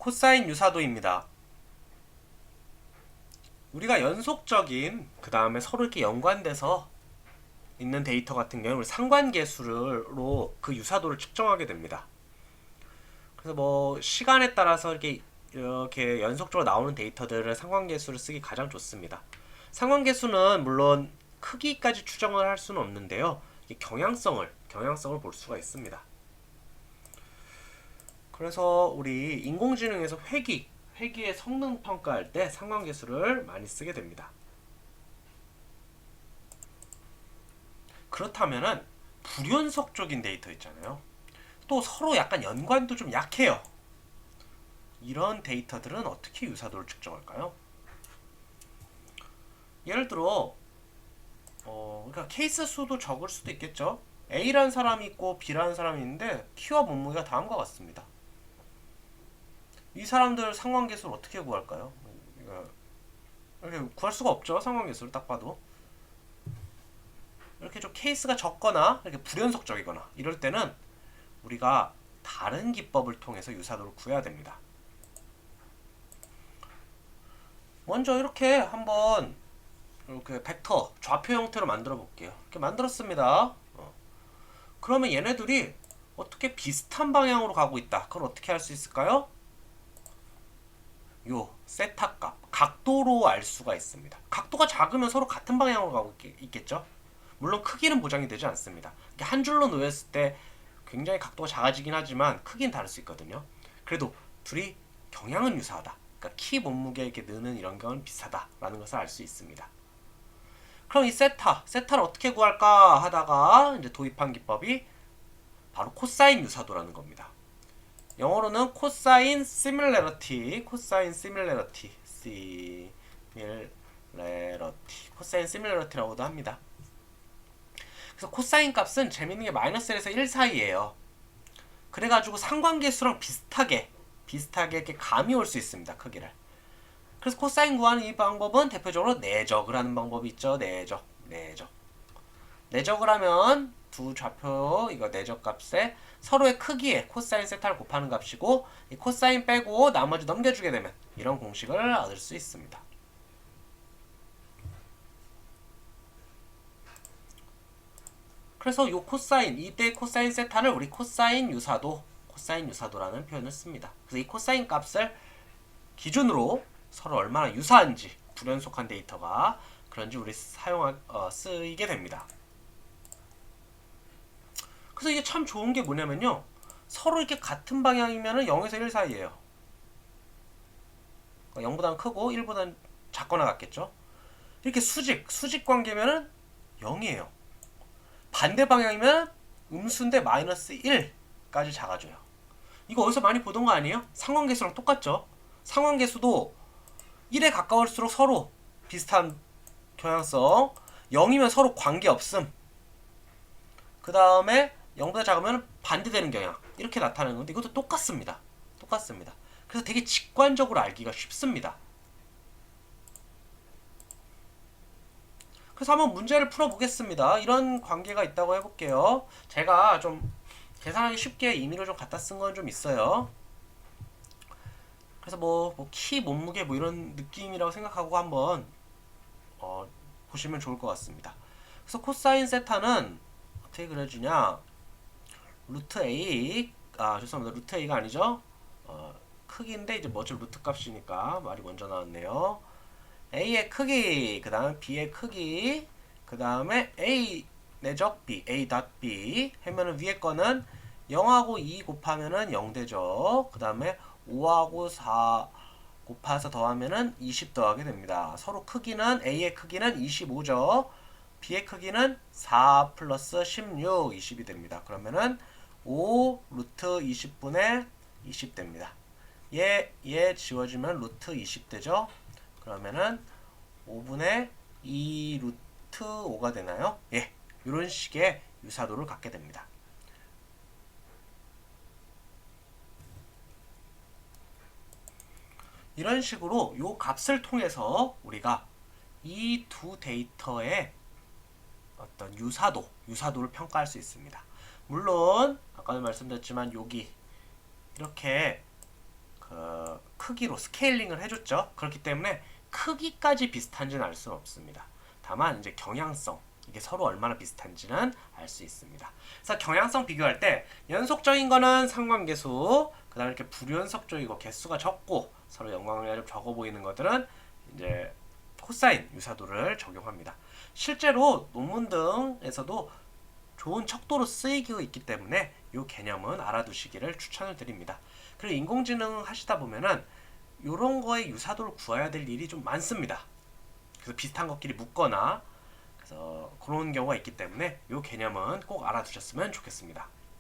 코사인 유사도입니다. 우리가 연속적인 그 다음에 서로 이렇게 연관돼서 있는 데이터 같은 경우는 우리 상관계수로 그 유사도를 측정하게 됩니다. 그래서 뭐 시간에 따라서 이렇게 연속적으로 나오는 데이터들을 상관계수를 쓰기 가장 좋습니다. 상관계수는 물론 크기까지 추정을 할 수는 없는데요. 경향성을 볼 수가 있습니다. 그래서 우리 인공지능에서 회기의 성능 평가할 때 상관계수를 많이 쓰게 됩니다. 그렇다면은 불연속적인 데이터 있잖아요. 또 서로 약간 연관도 좀 약해요. 이런 데이터들은 어떻게 유사도를 측정할까요? 예를 들어 그러니까 케이스 수도 적을 수도 있겠죠. A라는 사람이 있고 B라는 사람이 있는데 키와 몸무게가 다음과 같습니다. 이 사람들 상관계수를 어떻게 구할까요? 이렇게 구할 수가 없죠. 상관계수를 딱 봐도. 이렇게 좀 케이스가 적거나 이렇게 불연속적이거나 이럴 때는 우리가 다른 기법을 통해서 유사도를 구해야 됩니다. 먼저 이렇게 한번 이렇게 벡터 좌표 형태로 만들어 볼게요. 이렇게 만들었습니다. 그러면 얘네들이 어떻게 비슷한 방향으로 가고 있다. 그걸 어떻게 할 수 있을까요? 요 세타 값 각도로 알 수가 있습니다. 각도가 작으면 서로 같은 방향으로 가고 있겠죠. 물론 크기는 보장이 되지 않습니다. 한 줄로 놓였을 때 굉장히 각도가 작아지긴 하지만 크기는 다를 수 있거든요. 그래도 둘이 경향은 유사하다. 그러니까 키 몸무게 이렇게 느는 이런 경우는 비슷하다라는 것을 알 수 있습니다. 그럼 이 세타를 어떻게 구할까 하다가 이제 도입한 기법이 바로 코사인 유사도라는 겁니다. 영어로는 코사인 시밀러리티, 코사인 시밀러리티라고도 합니다. 그래서 코사인 값은 재밌는 게 마이너스 1에서 1 사이예요. 그래가지고 상관계수랑 비슷하게 이렇게 감이 올 수 있습니다. 크기를. 그래서 코사인 구하는 이 방법은 대표적으로 내적을 하는 방법이 있죠. 내적을 하면 두 좌표 이거 내적 값에 서로의 크기에 코사인 세타를 곱하는 값이고 이 코사인 빼고 나머지 넘겨주게 되면 이런 공식을 얻을 수 있습니다. 그래서 요 코사인 이때 코사인 세타를 우리 코사인 유사도라는 표현을 씁니다. 그래서 이 코사인 값을 기준으로 서로 얼마나 유사한지 불연속한 데이터가 그런지 우리 쓰이게 됩니다. 그래서 이게 참 좋은 게 뭐냐면요. 서로 이렇게 같은 방향이면 0에서 1 사이예요. 0보다는 크고 1보다는 작거나 같겠죠. 이렇게 수직 관계면은 0이에요. 반대 방향이면 음수인데 마이너스 1까지 작아져요. 이거 어디서 많이 보던 거 아니에요? 상관계수랑 똑같죠. 상관계수도 1에 가까울수록 서로 비슷한 경향성, 0이면 서로 관계없음, 그 다음에 0보다 작으면 반대되는 경향 이렇게 나타나는 건데 이것도 똑같습니다. 그래서 되게 직관적으로 알기가 쉽습니다. 그래서 한번 문제를 풀어보겠습니다. 이런 관계가 있다고 해볼게요. 제가 좀 계산하기 쉽게 임의로 좀 갖다 쓴 건 좀 있어요. 그래서 키, 몸무게 이런 느낌이라고 생각하고 한번 보시면 좋을 것 같습니다. 그래서 코사인 세타는 어떻게 그려주냐? 루트 A, 죄송합니다. 루트 A가 아니죠? 크기인데 이제 뭐죠? 루트 값이니까 말이 먼저 나왔네요. A의 크기, 그 다음에 B의 크기, 그 다음에 A 내적 B, A.B 하면은 위에 거는 0하고 2 곱하면은 0 되죠. 그 다음에 5하고 4 곱해서 더하면은 20 더하게 됩니다. 서로 크기는 A의 크기는 25죠. B의 크기는 4 플러스 16, 20이 됩니다. 그러면은 5 루트 20분의 20 됩니다. 얘 지워지면 루트 20 되죠. 그러면은 5분의 2 루트 5가 되나요? 예, 이런 식의 유사도를 갖게 됩니다. 이런 식으로 이 값을 통해서 우리가 이 두 데이터의 어떤 유사도를 평가할 수 있습니다. 물론 아까도 말씀드렸지만 여기 이렇게 크기로 스케일링을 해줬죠. 그렇기 때문에 크기까지 비슷한지는 알 수는 없습니다. 다만 이제 경향성, 이게 서로 얼마나 비슷한지는 알 수 있습니다. 그래서 경향성 비교할 때 연속적인 거는 상관계수, 그 다음에 이렇게 불연속적이고 개수가 적고 서로 연관관계가 좀 적어 보이는 것들은 이제 코사인 유사도를 적용합니다. 실제로 논문 등에서도 좋은 척도로 쓰이고 있기 때문에 이 개념은 알아두시기를 추천을 드립니다. 그리고 인공지능 하시다 보면은 이런 거에 유사도를 구해야 될 일이 좀 많습니다. 그래서 비슷한 것끼리 묶거나 그래서 그런 경우가 있기 때문에 이 개념은 꼭 알아두셨으면 좋겠습니다.